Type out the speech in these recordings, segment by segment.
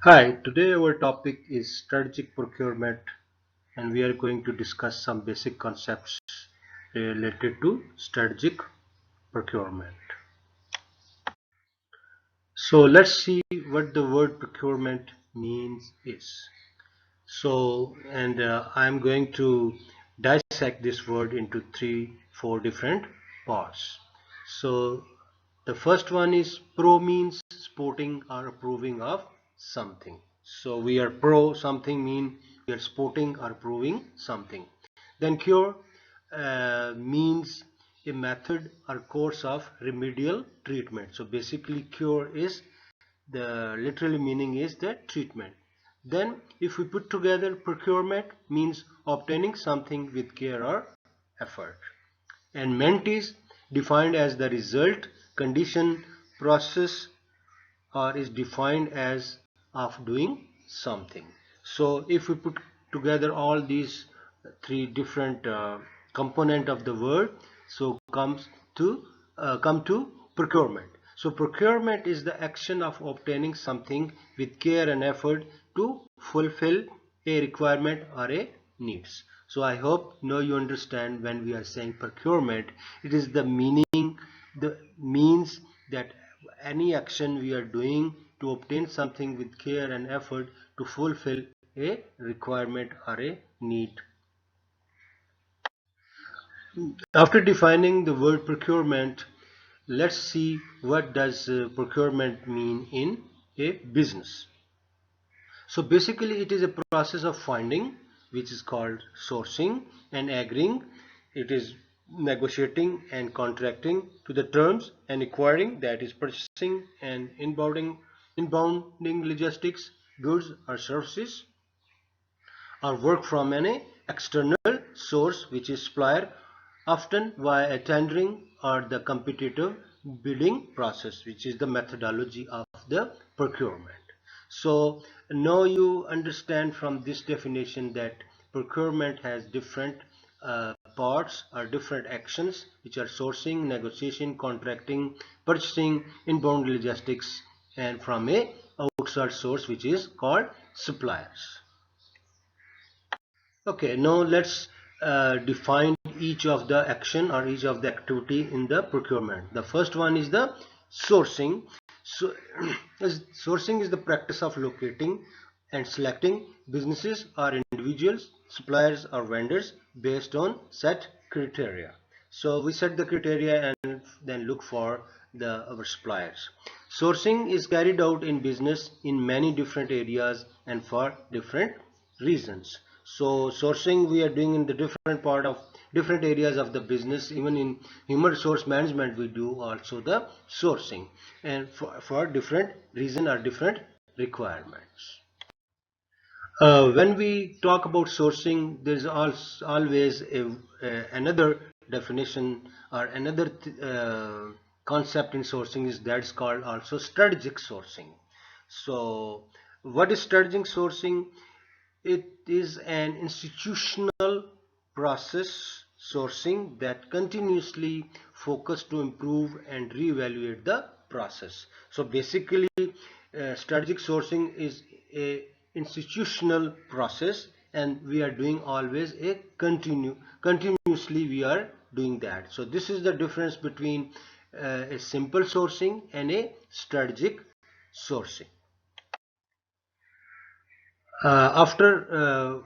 Hi, today our topic is strategic procurement, and we are going to discuss some basic concepts related to strategic procurement. So let's see what the word procurement means is. I'm going to dissect this word into four different parts. So the first one is pro means supporting or approving of something. So we are pro something mean we are supporting or approving something. Then cure means a method or course of remedial treatment. So basically cure is the literal meaning is the treatment. Then if we put together procurement means obtaining something with care or effort. And MENT is defined as the result, condition, process, or is defined as of doing something. So if we put together all these three different component of the word, so come to procurement. So procurement is the action of obtaining something with care and effort to fulfill a requirement or a needs. So I hope now you understand when we are saying procurement, it is the meaning, the means that any action we are doing to obtain something with care and effort to fulfill a requirement or a need. After defining the word procurement, let's see what does procurement mean in a business. So basically it is a process of finding, which is called sourcing, and agreeing, it is negotiating and contracting to the terms, and acquiring, that is purchasing, and inbounding logistics, goods or services or work from an external source, which is supplier, often via tendering or the competitive bidding process, which is the methodology of the procurement. So now you understand from this definition that procurement has different parts or different actions, which are sourcing, negotiation, contracting, purchasing, inbound logistics, and from a outside source, which is called suppliers. Okay, now let's define each of the action or each of the activity in the procurement. The first one is the sourcing. So, sourcing is the practice of locating and selecting businesses or individuals, suppliers or vendors based on set criteria. So we set the criteria and then look for our suppliers. Sourcing is carried out in business in many different areas and for different reasons. So sourcing we are doing in the different areas of the business. Even in human resource management we do also the sourcing, and for different reason or different requirements. When we talk about sourcing, there's always another definition or another concept in sourcing is that's called also strategic sourcing. So what is strategic sourcing? It is an institutional process sourcing that continuously focus to improve and reevaluate the process. So basically, strategic sourcing is a institutional process, and we are doing always a continuously we are doing that. So this is the difference between a simple sourcing and a strategic sourcing. After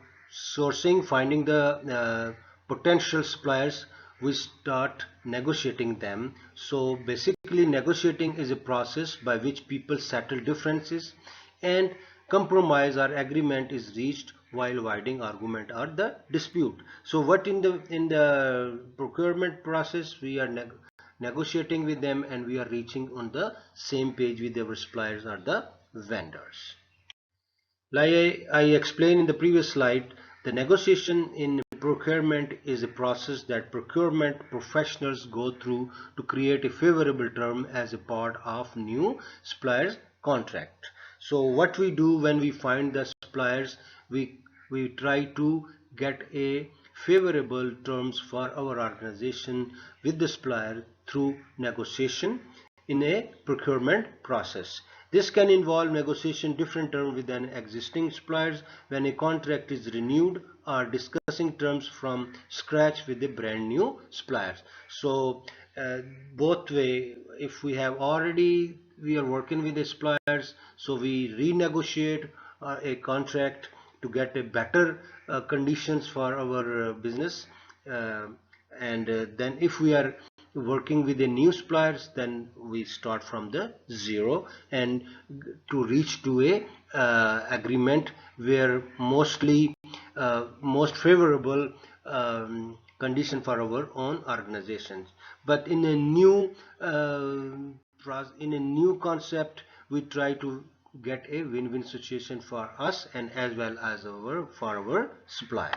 sourcing, finding the potential suppliers, we start negotiating them. So basically negotiating is a process by which people settle differences and compromise or agreement is reached while avoiding argument or the dispute. So what in the procurement process we are negotiating with them, and we are reaching on the same page with our suppliers or the vendors. Like I explained in the previous slide, the negotiation in procurement is a process that procurement professionals go through to create a favorable term as a part of new supplier's contract. So what we do when we find the suppliers, we try to get a favorable terms for our organization with the supplier through negotiation in a procurement process. This can involve negotiation different terms with an existing suppliers when a contract is renewed, or discussing terms from scratch with a brand new suppliers. So both way, if we are working with the suppliers, so we renegotiate a contract to get a better conditions for our business, uh, and then if we are working with the new suppliers, then we start from the zero and to reach to a agreement where most favorable condition for our own organizations. But in a new concept, we try to get a win-win situation for us and as well as for our supplier.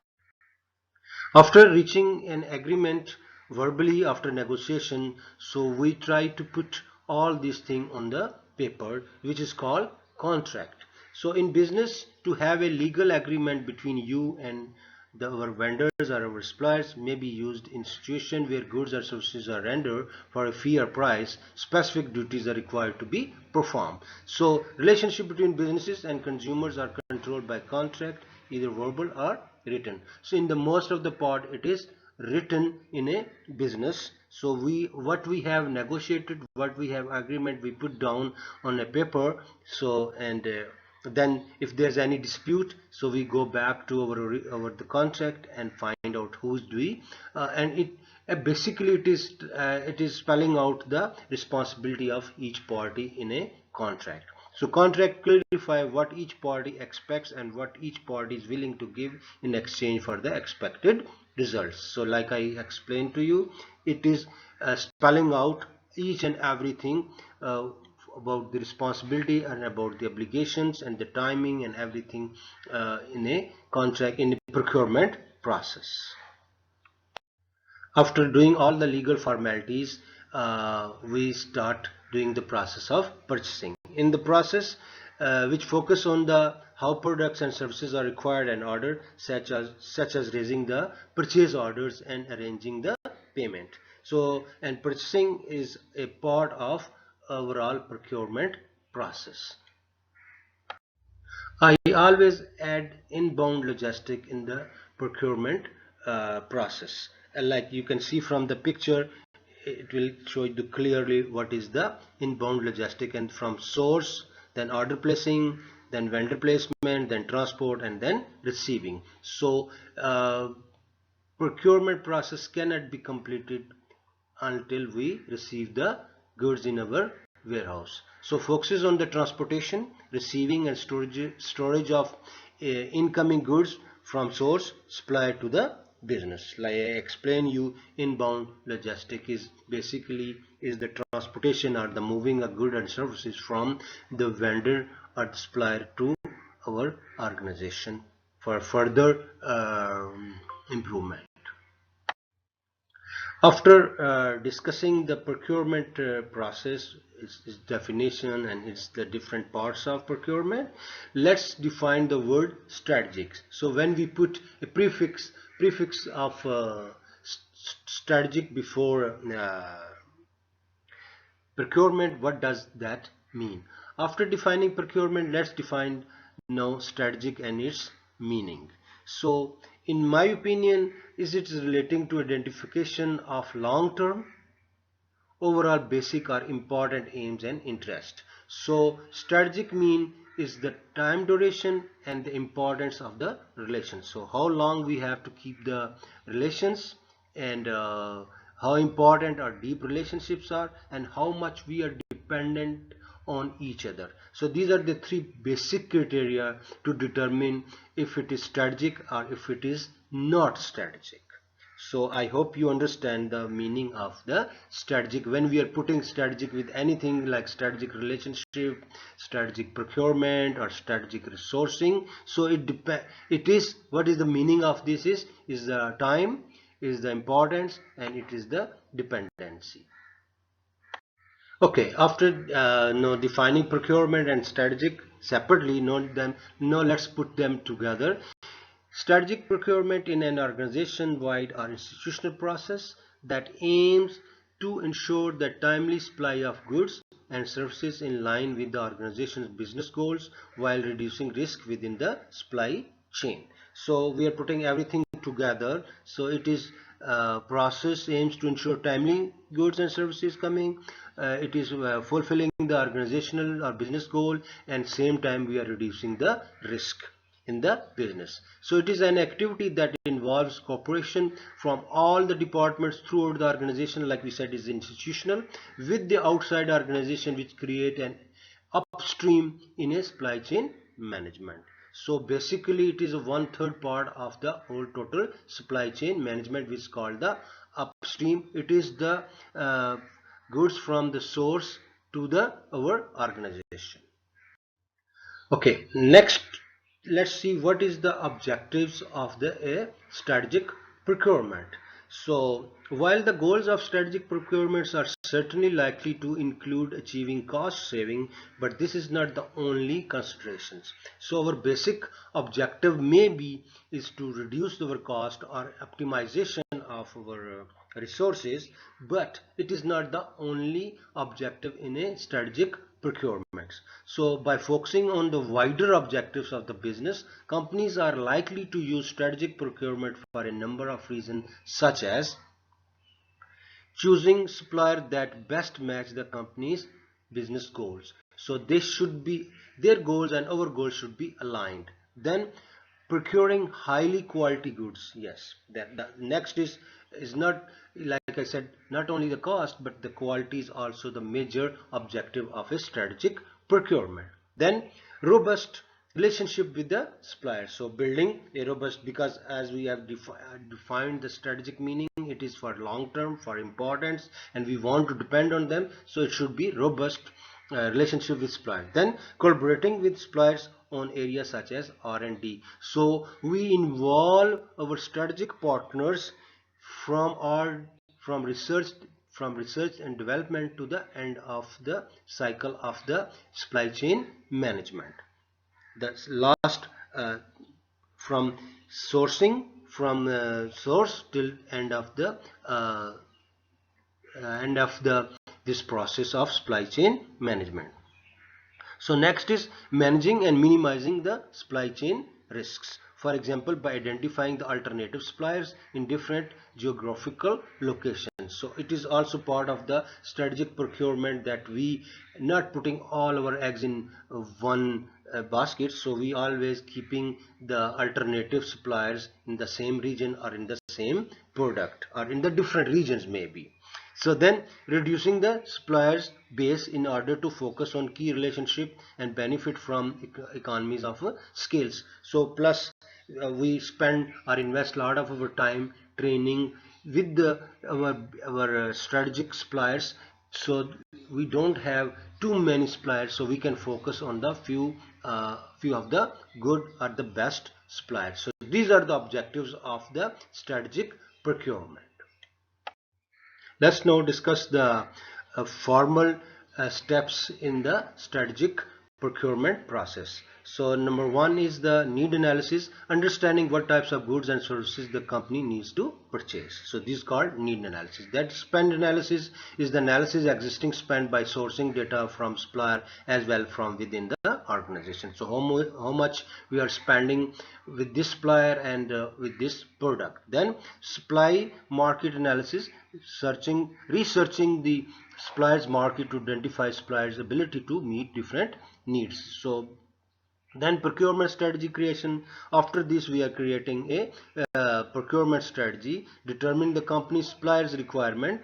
After reaching an agreement verbally after negotiation, so we try to put all these things on the paper, which is called contract. So in business, to have a legal agreement between you and our vendors or our suppliers may be used in situation where goods or services are rendered for a fee or price. Specific duties are required to be performed. So relationship between businesses and consumers are controlled by contract, either verbal or written. So in the most of the part, it is written in a business. So what we have negotiated, what we have agreement, we put down on a paper. So and then if there's any dispute, so we go back to our the contract and find out who's doing, and it basically it is spelling out the responsibility of each party in a contract. So contract clarify what each party expects and what each party is willing to give in exchange for the expected results. So like I explained to you, it is spelling out each and everything about the responsibility and about the obligations and the timing and everything in a contract, in a procurement process. After doing all the legal formalities, we start doing the process of purchasing. In the process, which focus on the how products and services are required and ordered, such as raising the purchase orders and arranging the payment. So, and purchasing is a part of overall procurement process. I always add inbound logistic in the procurement process. Like you can see from the picture, it will show you clearly what is the inbound logistic, and from source, then order placing, then vendor placement, then transport, and then receiving. So procurement process cannot be completed until we receive the goods in our warehouse. So focuses on the transportation, receiving and storage of incoming goods from source supplier to the business. Like I explained you, inbound logistic is basically the transportation or the moving of goods and services from the vendor or the supplier to our organization for further improvement. After discussing the procurement process, its definition and its the different parts of procurement, let's define the word strategic. So when we put a prefix of strategic before procurement, what does that mean? After defining procurement, let's define now strategic and its meaning. So in my opinion, is it relating to identification of long-term, overall basic or important aims and interest. So strategic mean is the time duration and the importance of the relation. So how long we have to keep the relations, and how important our deep relationships are, and how much we are dependent on each other. So these are the three basic criteria to determine if it is strategic or if it is not strategic. So I hope you understand the meaning of the strategic. When we are putting strategic with anything like strategic relationship, strategic procurement, or strategic resourcing, so it is what is the meaning of this is the time, is the importance, and it is the dependency. Okay, after defining procurement and strategic separately, let's put them together. Strategic procurement in an organization-wide or institutional process that aims to ensure the timely supply of goods and services in line with the organization's business goals while reducing risk within the supply chain. So we are putting everything together. So it is process aims to ensure timely goods and services coming. It is fulfilling the organizational or business goal, and same time we are reducing the risk in the business. So it is an activity that involves cooperation from all the departments throughout the organization. Like we said, is institutional with the outside organization, which create an upstream in a supply chain management. So basically it is a 1/3 part of the whole total supply chain management, which is called the upstream. It is the goods from the source to the our organization. Okay, next let's see what is the objectives of the strategic procurement. So while the goals of strategic procurements are certainly likely to include achieving cost saving, but this is not the only considerations. So our basic objective may be is to reduce our cost or optimization of our resources, but it is not the only objective in a strategic procurement. So by focusing on the wider objectives of the business, companies are likely to use strategic procurement for a number of reasons, such as choosing supplier that best match the company's business goals. So they should be, their goals and our goals should be aligned. Then procuring highly quality goods. Yes, the next is not, like I said, not only the cost but the quality is also the major objective of a strategic procurement. Then robust relationship with the supplier. So building a robust, because as we have defined the strategic meaning, it is for long term, for importance, and we want to depend on them. So it should be robust relationship with suppliers. Then collaborating with suppliers on areas such as R&D. So we involve our strategic partners from all, from research and development to the end of the cycle of the supply chain management. That's last, from sourcing, from source till end of the this process of supply chain management. So next is managing and minimizing the supply chain risks. For example, by identifying the alternative suppliers in different geographical locations. So it is also part of the strategic procurement that we not putting all our eggs in one basket. So we always keeping the alternative suppliers in the same region or in the same product or in the different regions maybe. So then reducing the suppliers base in order to focus on key relationship and benefit from economies of scales. So plus we spend or invest a lot of our time training with the our strategic suppliers, so we don't have too many suppliers, so we can focus on the few of the good or the best suppliers. So these are the objectives of the strategic procurement. Let's now discuss the formal steps in the strategic procurement process. So number one is the need analysis, understanding what types of goods and services the company needs to purchase. So this is called need analysis. That spend analysis is the analysis existing spend by sourcing data from supplier as well from within the organization. So how much we are spending with this supplier and with this product. Then supply market analysis, researching the suppliers market to identify suppliers ability to meet different needs. So then procurement strategy creation. After this we are creating a procurement strategy, determining the company's suppliers requirement,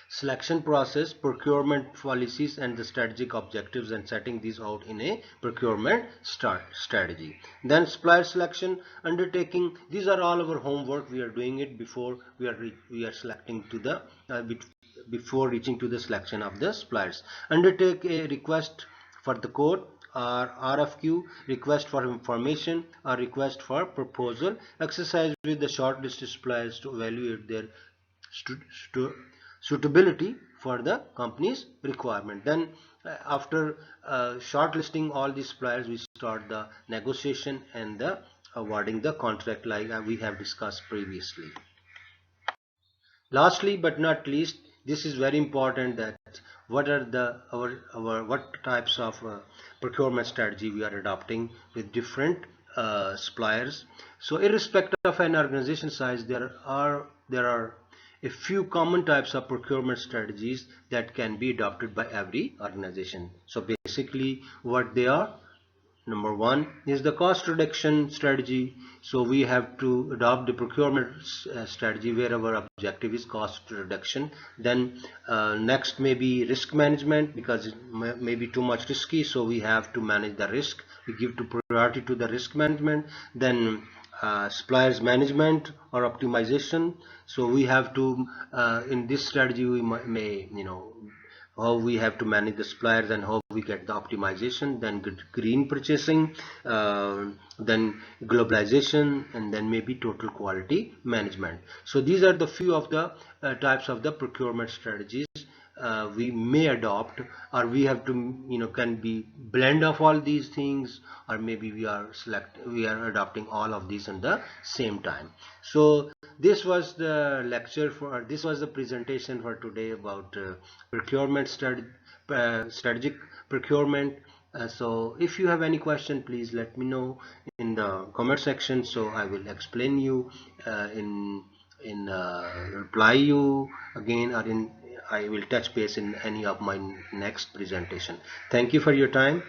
selection process, procurement policies and the strategic objectives, and setting these out in a procurement strategy. Then supplier selection undertaking, these are all our homework, we are doing it before we are selecting to the before reaching to the selection of the suppliers. Undertake a request for the quote or RFQ, request for information or request for proposal, exercise with the shortlisted suppliers to evaluate their suitability for the company's requirement. Then after shortlisting all these suppliers, we start the negotiation and the awarding the contract, like we have discussed previously. Lastly but not least, this is very important, that what are the our what types of procurement strategy we are adopting with different suppliers. So irrespective of an organization size, there are a few common types of procurement strategies that can be adopted by every organization. So basically what they are: number one is the cost reduction strategy. So we have to adopt the procurement strategy where our objective is cost reduction. Then next may be risk management, because it may be too much risky, so we have to manage the risk. We give to priority to the risk management. Then suppliers management or optimization. So we have to in this strategy we may how we have to manage the suppliers and how we get the optimization. Then green purchasing, then globalization, and then maybe total quality management. So these are the few of the types of the procurement strategies we may adopt, or we have to can be blend of all these things, or maybe we are adopting all of these in the same time. So this was the lecture for this was the presentation for today about strategic procurement. So if you have any question, please let me know in the comment section, so I will explain you reply you again, or in I will touch base in any of my next presentation. Thank you for your time.